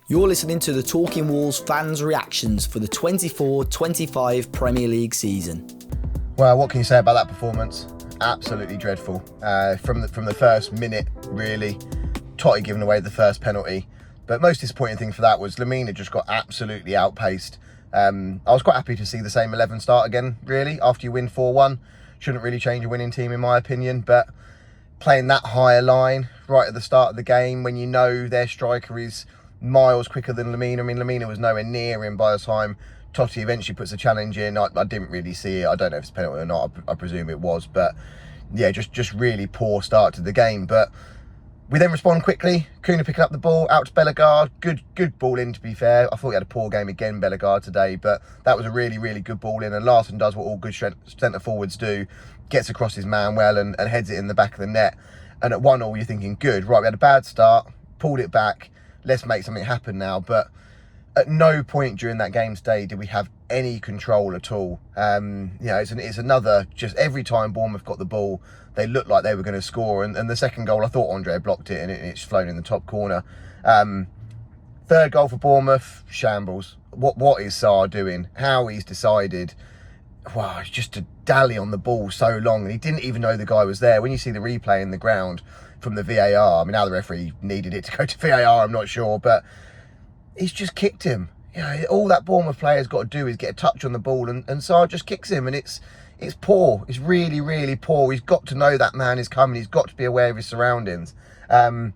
You're listening to the Talking Walls fans' reactions for the 24-25 Premier League season. Well, what can you say about that performance? Absolutely dreadful. From the first minute, really. Totti giving away the first penalty. But most disappointing thing for that was Lamina just got absolutely outpaced. I was quite happy to see the same 11 start again, really, after you win 4-1. Shouldn't really change a winning team, in my opinion. But playing that higher line right at the start of the game, when you know their striker is miles quicker than Lamina. I mean, Lamina was nowhere near him by the time Totti eventually puts a challenge in. I didn't really see it. I don't know if it's a penalty or not. I presume it was. But yeah, just really poor start to the game. But we then respond quickly. Kuna picking up the ball, out to Bellegarde. Good ball in, to be fair. I thought he had a poor game again, Bellegarde, today. But that was a really, really good ball in. And Larsson does what all good centre forwards do. Gets across his man well and heads it in the back of the net. And at 1-1, you're thinking, good. Right, we had a bad start. Pulled it back. Let's make something happen now. But at no point during that game today did we have any control at all. It's another, just every time Bournemouth got the ball, they looked like they were going to score. And the second goal, I thought Andre blocked it and it's flown in the top corner. Third goal for Bournemouth, shambles. What is Sarr doing? How he's decided, wow, it's just to dally on the ball so long. And he didn't even know the guy was there. When you see the replay in the ground from the VAR, I mean, how the referee needed it to go to VAR, I'm not sure, but he's just kicked him. You know, all that Bournemouth player's got to do is get a touch on the ball, and Sarr just kicks him, and it's poor. It's really, really poor. He's got to know that man is coming. He's got to be aware of his surroundings. And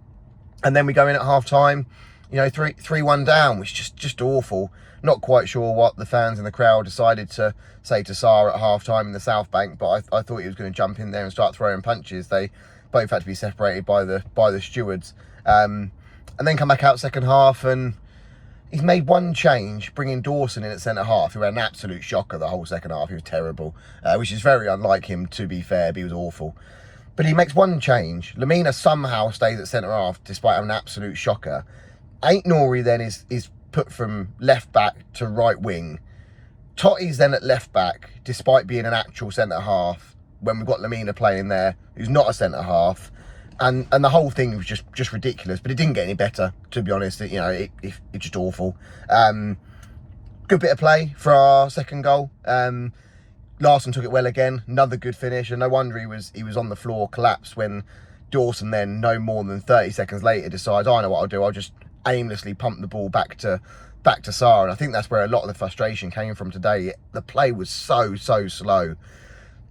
then we go in at half time, 3-1 down, which is just awful. Not quite sure what the fans in the crowd decided to say to Sarr at half time in the South Bank, but I thought he was going to jump in there and start throwing punches. They both had to be separated by the stewards, and then come back out second half, and he's made one change, bringing Dawson in at centre half, who had an absolute shocker the whole second half. He was terrible, which is very unlike him, to be fair, but he was awful. But he makes one change. Lamina somehow stays at centre half despite having an absolute shocker. Aït-Nouri then is put from left back to right wing. Totti's then at left back despite being an actual centre half, when we've got Lamina playing there, who's not a centre half, and the whole thing was just ridiculous. But it didn't get any better, to be honest. It's just awful. Good bit of play for our second goal. Larsson took it well again. Another good finish, and no wonder he was on the floor, collapsed, when Dawson then, no more than 30 seconds later, decides, I know what I'll do. I'll just aimlessly pump the ball back to Sarr. And I think that's where a lot of the frustration came from today. The play was so slow.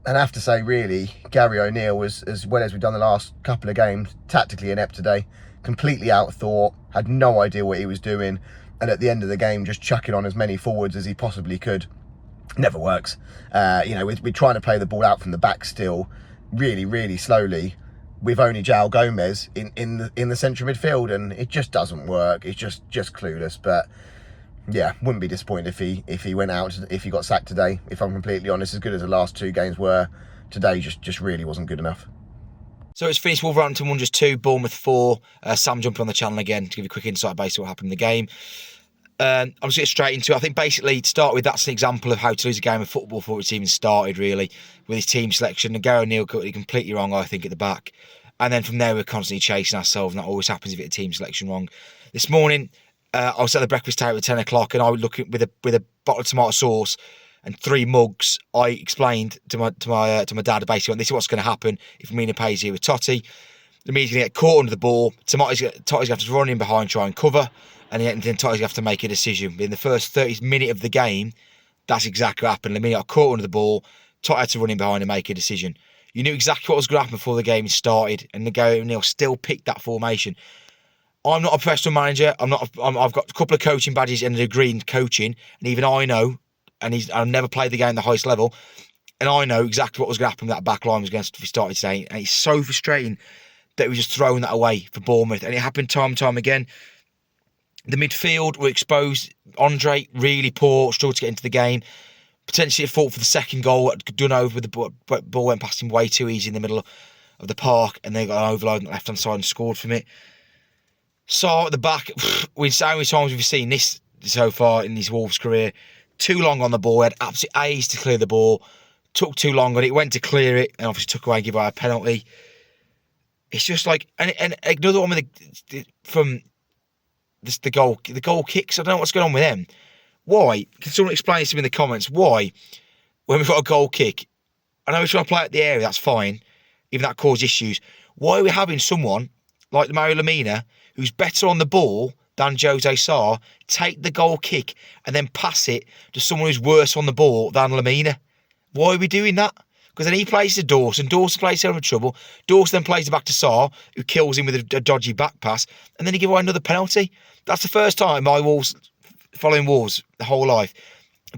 And I have to say, really, Gary O'Neill was, as well as we've done the last couple of games, tactically inept today. Completely out of thought, had no idea what he was doing. And at the end of the game, just chucking on as many forwards as he possibly could. Never works. We're trying to play the ball out from the back still, really, really slowly, with only João Gomez in the central midfield. And it just doesn't work. It's just clueless. But yeah, wouldn't be disappointed if he went out, if he got sacked today, if I'm completely honest. As good as the last two games were, today just really wasn't good enough. So it's finished Wolverhampton 1, just 2, Bournemouth 4. Sam jumping on the channel again to give you a quick insight based on what happened in the game. I'm just getting straight into it. I think basically, to start with, that's an example of how to lose a game of football before it's even started, really, with his team selection. And Gary O'Neill got it completely wrong, I think, at the back. And then from there, we're constantly chasing ourselves, and that always happens if you get a team selection wrong. This morning, I was at the breakfast table at 10 o'clock, and I was looking with a bottle of tomato sauce and 3 mugs. I explained to my dad, basically, this is what's going to happen if Mina plays here with Totti. Mina's going to get caught under the ball. Totti's going to have to run in behind, try and cover, and then Totti's going to have to make a decision. In the first 30th minute of the game, that's exactly what happened. Mina got caught under the ball. Totti had to run in behind and make a decision. You knew exactly what was going to happen before the game started, and Gary O'Neill still picked that formation. I'm not a professional manager. I've got a couple of coaching badges and a degree in coaching, and even I know, and I've never played the game at the highest level, and I know exactly what was going to happen when that back line was going to be started today. And it's so frustrating that we were just throwing that away for Bournemouth, and it happened time and time again. The midfield were exposed. Andre, really poor, struggled to get into the game. Potentially a fault for the second goal, done over with the ball went past him way too easy in the middle of the park, and they got an overload on the left-hand side and scored from it. Sarr at the back, how many times we've seen this so far in his Wolves career? Too long on the ball, had absolute A's to clear the ball, took too long on it, went to clear it, and obviously took away and gave away a penalty. It's just like, and another one from the goal kicks. I don't know what's going on with them. Why? Can someone explain this to me in the comments? Why, when we've got a goal kick, I know we're trying to play at the area, that's fine, even that caused issues. Why are we having someone like Mario Lemina, who's better on the ball than Jose Sarr, take the goal kick and then pass it to someone who's worse on the ball than Lemina? Why are we doing that? Because then he plays to Dawson. Dawson plays him in trouble. Dawson then plays it back to Sarr, who kills him with a dodgy back pass, and then he give away another penalty. That's the first time my Wolves, following Wolves the whole life,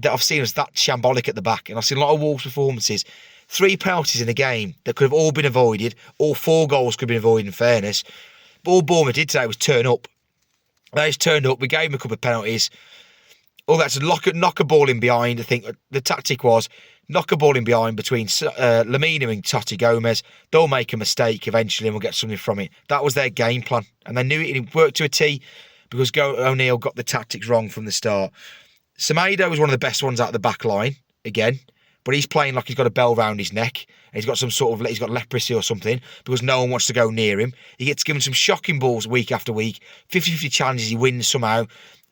that I've seen us that shambolic at the back. And I've seen a lot of Wolves performances. 3 penalties in a game that could have all been avoided. All 4 goals could have been avoided, in fairness. But all Bournemouth did today was turn up. They just turned up. We gave them a couple of penalties. All that's knock a ball in behind. I think the tactic was knock a ball in behind between Lemina and Totti Gomez. They'll make a mistake eventually and we'll get something from it. That was their game plan. And they knew it, and it worked to a T because O'Neill got the tactics wrong from the start. Semedo was one of the best ones out of the back line, again. But he's playing like he's got a bell round his neck. And he's got he's got leprosy or something because no one wants to go near him. He gets given some shocking balls week after week. 50-50 challenges, he wins somehow.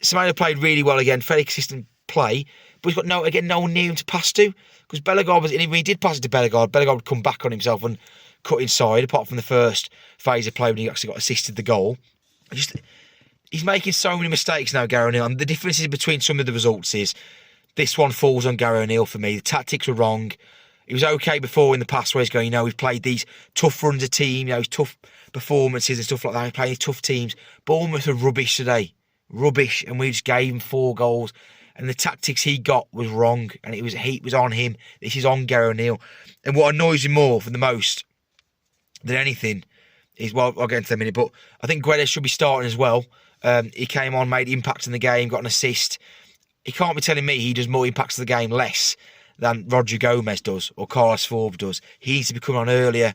Semedo played really well again, fairly consistent play. But he's got no one near him to pass to. Because Bellegarde and when he did pass it to Bellegarde would come back on himself and cut inside, apart from the first phase of play when he actually got assisted the goal. He's making so many mistakes now, Gary O'Neill. And the differences between some of the results is this one falls on Gary O'Neill for me. The tactics were wrong. He was okay before in the past where he's going, we've played these tough runs of team, tough performances and stuff like that. We're playing tough teams. Bournemouth are rubbish today. Rubbish. And we just gave him 4 goals. And the tactics he got was wrong. And it was on him. This is on Gary O'Neill. And what annoys him more for the most than anything is, well, I'll get into that in a minute, but I think Guedes should be starting as well. He came on, made impact in the game, got an assist. He can't be telling me he does more impacts to the game less than Roger Gomez does or Carlos Forbes does. He needs to be coming on earlier.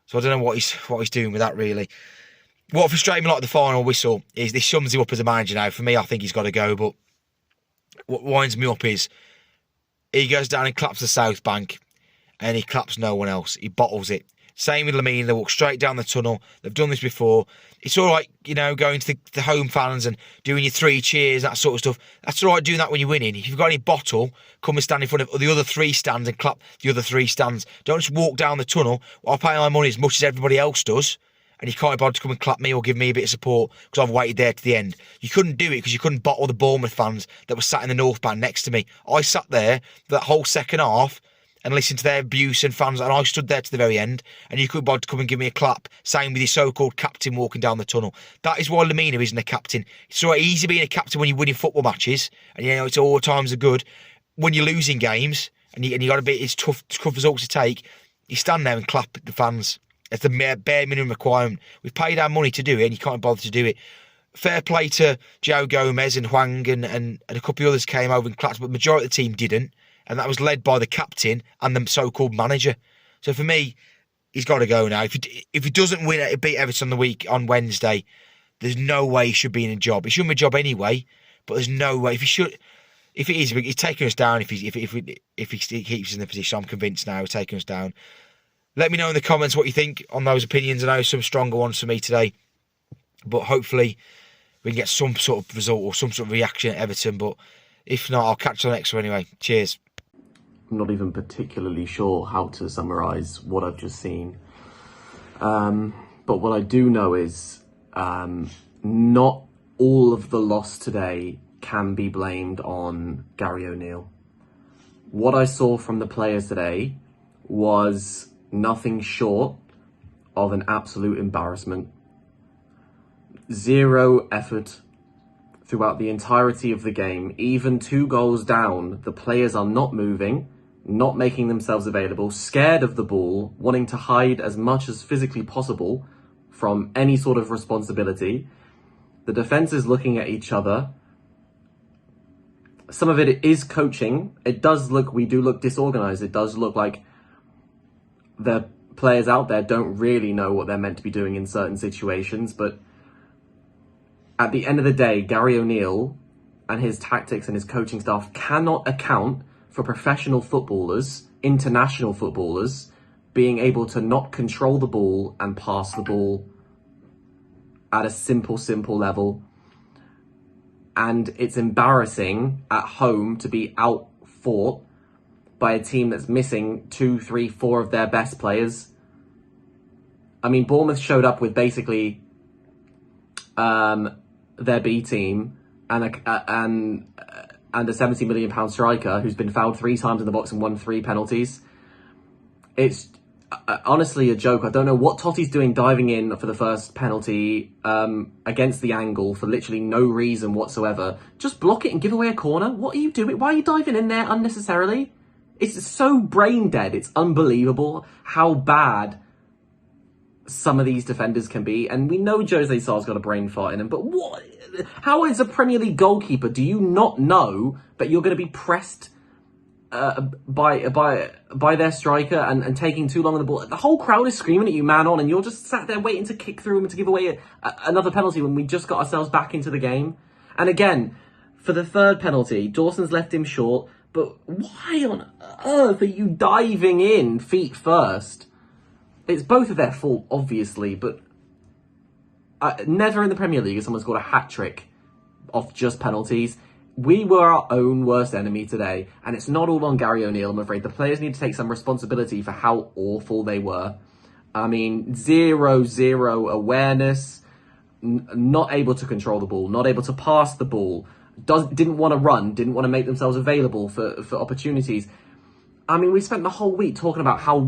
So I don't know what he's doing with that, really. What frustrated me like the final whistle is this sums him up as a manager now. For me, I think he's got to go. But what winds me up is he goes down and claps the South Bank and he claps no one else. He bottles it. Same with Lemina. They walk straight down the tunnel. They've done this before. It's all right, going to the home fans and doing your 3 cheers, that sort of stuff. That's all right doing that when you're winning. If you've got any bottle, come and stand in front of the other 3 stands and clap the other 3 stands. Don't just walk down the tunnel. I'll pay my money as much as everybody else does. And you can't bother to come and clap me or give me a bit of support because I've waited there to the end. You couldn't do it because you couldn't bottle the Bournemouth fans that were sat in the North Band next to me. I sat there for that whole second half and listened to their abuse and fans, and I stood there to the very end, and you couldn't bother to come and give me a clap, same with your so-called captain walking down the tunnel. That is why Lemina isn't a captain. It's so easy being a captain when you're winning football matches, and it's all times are good. When you're losing games, and you got it's tough results to take, you stand there and clap at the fans. It's the bare minimum requirement. We've paid our money to do it, and you can't bother to do it. Fair play to Joe Gomez and Hwang and a couple of others came over and clapped, but the majority of the team didn't. And that was led by the captain and the so-called manager. So for me, he's got to go now. If he doesn't beat Everton on Wednesday, there's no way he should be in a job. He shouldn't be in a job anyway, but there's no way. If it is, he's taking us down. If he keeps us in the position, I'm convinced now he's taking us down. Let me know in the comments what you think on those opinions. I know some stronger ones for me today, but hopefully we can get some sort of result or some sort of reaction at Everton. But if not, I'll catch you next one anyway. Cheers. I'm not even particularly sure how to summarise what I've just seen. But what I do know is not all of the loss today can be blamed on Gary O'Neill. What I saw from the players today was nothing short of an absolute embarrassment. 0 effort throughout the entirety of the game. Even 2 goals down, the players are not moving, not making themselves available, scared of the ball, wanting to hide as much as physically possible from any sort of responsibility. The defence is looking at each other. Some of it is coaching. We do look disorganised. It does look like the players out there don't really know what they're meant to be doing in certain situations. But at the end of the day, Gary O'Neill and his tactics and his coaching staff cannot account for professional footballers, international footballers, being able to not control the ball and pass the ball at a simple level. And it's embarrassing at home to be out-fought by a team that's missing 2, 3, 4 of their best players. I mean, Bournemouth showed up with basically their B team and a £70 million striker who's been fouled 3 times in the box and won 3 penalties. It's honestly a joke. I don't know what Totti's doing diving in for the first penalty against the angle for literally no reason whatsoever. Just block it and give away a corner. What are you doing? Why are you diving in there unnecessarily? It's so brain dead. It's unbelievable how bad some of these defenders can be. And we know Jose Sar's got a brain fart in him, but what? How as a Premier League goalkeeper do you not know that you're going to be pressed by their striker and taking too long on the ball? The whole crowd is screaming at you, man on, and you're just sat there waiting to kick through him and to give away another penalty when we just got ourselves back into the game. And again, for the third penalty, Dawson's left him short, but why on earth are you diving in feet first? It's both of their fault, obviously, but never in the Premier League has someone scored a hat-trick off just penalties. We were our own worst enemy today, and it's not all on Gary O'Neill, I'm afraid. The players need to take some responsibility for how awful they were. I mean, 0-0 awareness, not able to control the ball, not able to pass the ball, didn't want to run, didn't want to make themselves available for opportunities. I mean, we spent the whole week talking about how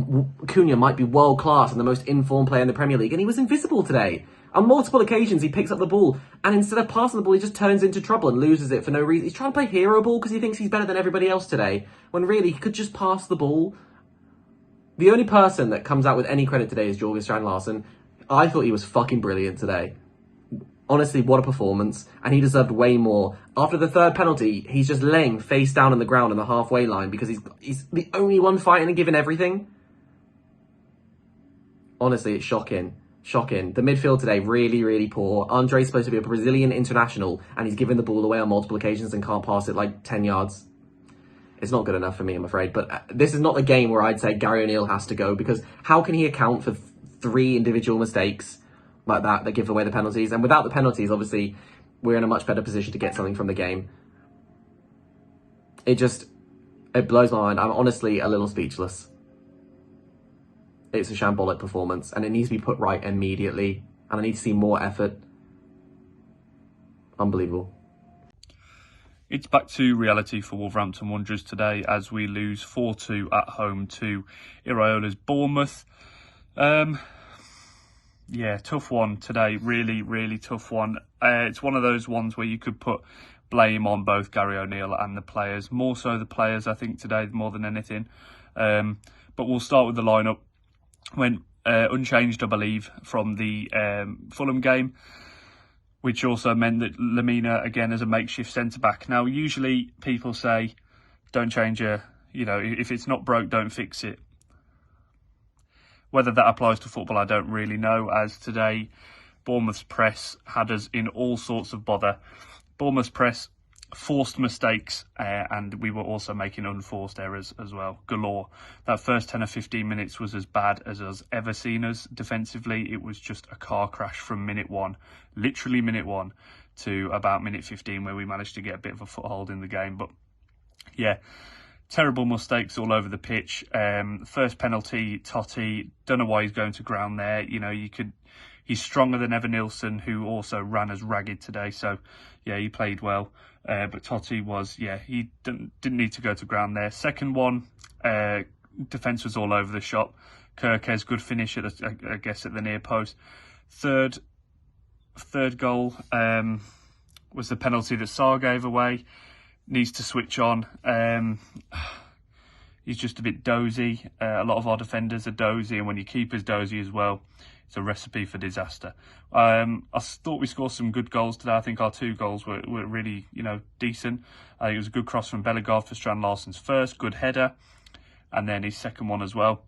Cunha might be world-class and the most informed player in the Premier League, and he was invisible today. On multiple occasions, he picks up the ball, and instead of passing the ball, he just turns into trouble and loses it for no reason. He's trying to play hero ball because he thinks he's better than everybody else today, when really he could just pass the ball. The only person that comes out with any credit today is Jorgen Strand Larsen. I thought he was fucking brilliant today. Honestly, what a performance, and he deserved way more. After the third penalty, he's just laying face down on the ground on the halfway line because he's the only one fighting and giving everything. Honestly, it's shocking. Shocking. The midfield today, really, really poor. Andre's supposed to be a Brazilian international, and he's given the ball away on multiple occasions and can't pass it like 10 yards. It's not good enough for me, I'm afraid. But this is not the game where I'd say Gary O'Neill has to go, because how can he account for 3 individual mistakes like that give away the penalties? And without the penalties, obviously, we're in a much better position to get something from the game. It blows my mind. I'm honestly a little speechless. It's a shambolic performance, and it needs to be put right immediately, and I need to see more effort. Unbelievable. It's back to reality for Wolverhampton Wanderers today as we lose 4-2 at home to Iraiola's Bournemouth. Yeah, tough one today. Really, really tough one. It's one of those ones where you could put blame on both Gary O'Neill and the players. More so the players, I think, today more than anything. But we'll start with the lineup. Went unchanged, I believe, from the Fulham game, which also meant that Lamina, again, as a makeshift centre-back. Now, usually people say, don't change if it's not broke, don't fix it. Whether that applies to football, I don't really know, as today Bournemouth's press had us in all sorts of bother. Bournemouth's press forced mistakes, and we were also making unforced errors as well, galore. That first 10 or 15 minutes was as bad as I've ever seen us defensively. It was just a car crash from minute 1, literally minute 1, to about minute 15, where we managed to get a bit of a foothold in the game. But yeah, terrible mistakes all over the pitch. First penalty, Totti, don't know why he's going to ground there. He's stronger than Evan Nilsson, who also ran as ragged today. So yeah, he played well. But Totti was, he didn't need to go to ground there. Second one, defence was all over the shop. Kirkes, good finish at the near post. Third goal was the penalty that Sarr gave away. Needs to switch on. He's just a bit dozy. A lot of our defenders are dozy, and when your keeper's dozy as well, it's a recipe for disaster. I thought we scored some good goals today. I think our 2 goals were really, decent. I think it was a good cross from Bellegarde for Strand Larsen's first, good header, and then his second one as well.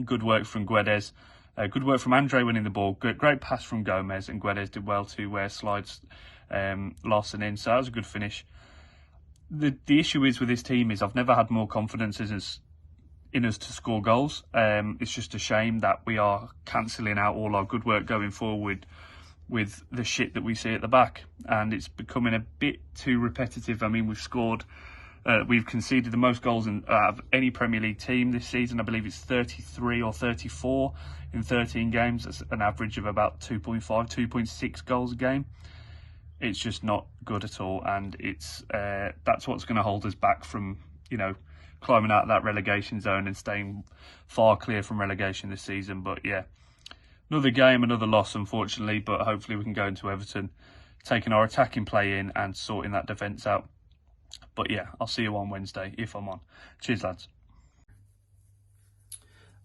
Good work from Guedes. Good work from Andre winning the ball. Great pass from Gomez, and Guedes did well to slide Larsen in. So that was a good finish. The issue is with this team is I've never had more confidence in us to score goals. It's just a shame that we are cancelling out all our good work going forward with the shit that we see at the back, and it's becoming a bit too repetitive. I mean, we've conceded the most goals out of any Premier League team this season. I believe it's 33 or 34 in 13 games. That's an average of about 2.5, 2.6 goals a game. It's just not good at all, and that's what's going to hold us back from, climbing out of that relegation zone and staying far clear from relegation this season. But yeah, another game, another loss, unfortunately, but hopefully we can go into Everton taking our attacking play in and sorting that defence out. But yeah, I'll see you on Wednesday if I'm on. Cheers, lads.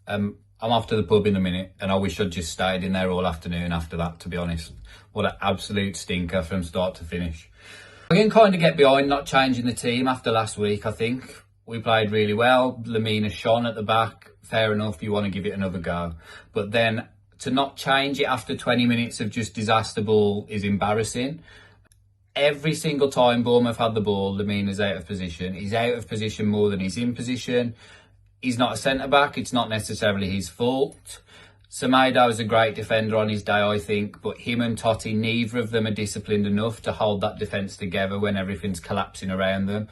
I'm off to the pub in a minute, and I wish I'd just stayed in there all afternoon after that, to be honest. What an absolute stinker from start to finish. I can kind of get behind not changing the team after last week, I think. We played really well. Lamina shone at the back. Fair enough, you want to give it another go. But then to not change it after 20 minutes of just disaster ball is embarrassing. Every single time Bournemouth had the ball, Lamina's out of position. He's out of position more than he's in position. He's not a centre-back. It's not necessarily his fault. Semedo is a great defender on his day, I think, but him and Totti, neither of them are disciplined enough to hold that defence together when everything's collapsing around them.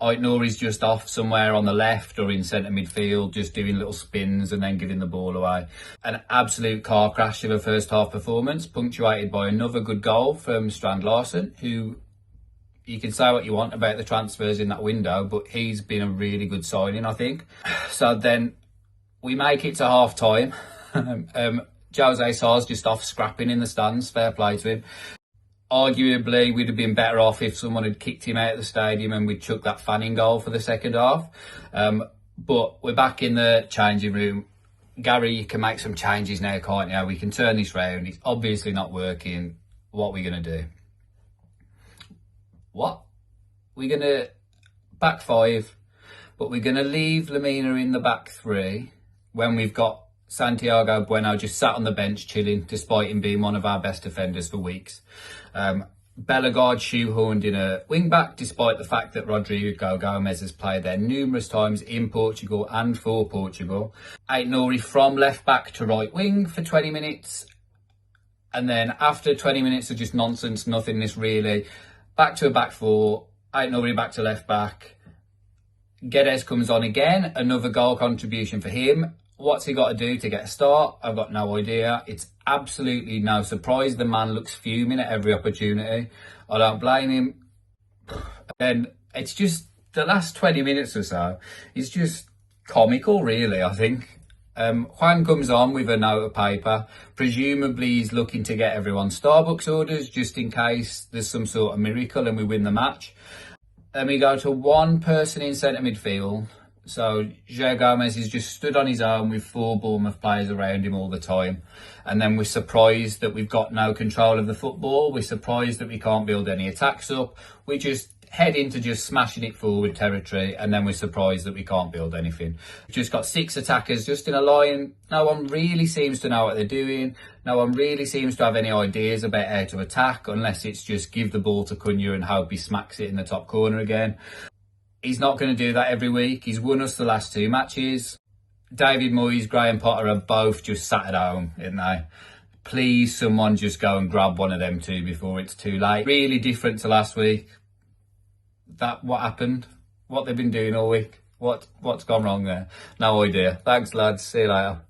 Aït-Nouri's just off somewhere on the left or in centre midfield, just doing little spins and then giving the ball away. An absolute car crash of a first half performance, punctuated by another good goal from Strand Larsen, who you can say what you want about the transfers in that window, but he's been a really good signing, I think. So then we make it to half time. Jose Sarr's just off scrapping in the stands, fair play to him. Arguably, we'd have been better off if someone had kicked him out of the stadium and we'd chucked that Fanning goal for the second half. But we're back in the changing room. Gary, you can make some changes now, can't you? We can turn this round. It's obviously not working. What are we going to do? What? We're going to back five, but we're going to leave Lamina in the back three when we've got Santiago Bueno just sat on the bench chilling, despite him being one of our best defenders for weeks. Bellegarde shoehorned in a wing-back, despite the fact that Rodrigo Gomez has played there numerous times in Portugal and for Portugal. Aït-Nouri from left-back to right wing for 20 minutes. And then after 20 minutes of just nonsense, nothingness really, back to a back four, Aït-Nouri back to left-back. Guedes comes on again, another goal contribution for him. What's he got to do to get a start? I've got no idea. It's absolutely no surprise. The man looks fuming at every opportunity. I don't blame him. And it's just the last 20 minutes or so is just comical, really, I think. Juan comes on with a note of paper. Presumably he's looking to get everyone Starbucks orders just in case there's some sort of miracle and we win the match. Then we go to one person in centre midfield. So João Gomez is just stood on his own with four Bournemouth players around him all the time. And then we're surprised that we've got no control of the football. We're surprised that we can't build any attacks up. We just head into just smashing it forward territory, and then we're surprised that we can't build anything. We've just got six attackers just in a line. No one really seems to know what they're doing. No one really seems to have any ideas about how to attack, unless it's just give the ball to Cunha and hope he smacks it in the top corner again. He's not going to do that every week. He's won us the last two matches. David Moyes, Graham Potter are both just sat at home, aren't they? Please, someone just go and grab one of them two before it's too late. Really different to last week. What happened? What they've been doing all week? What's gone wrong there? No idea. Thanks, lads. See you later.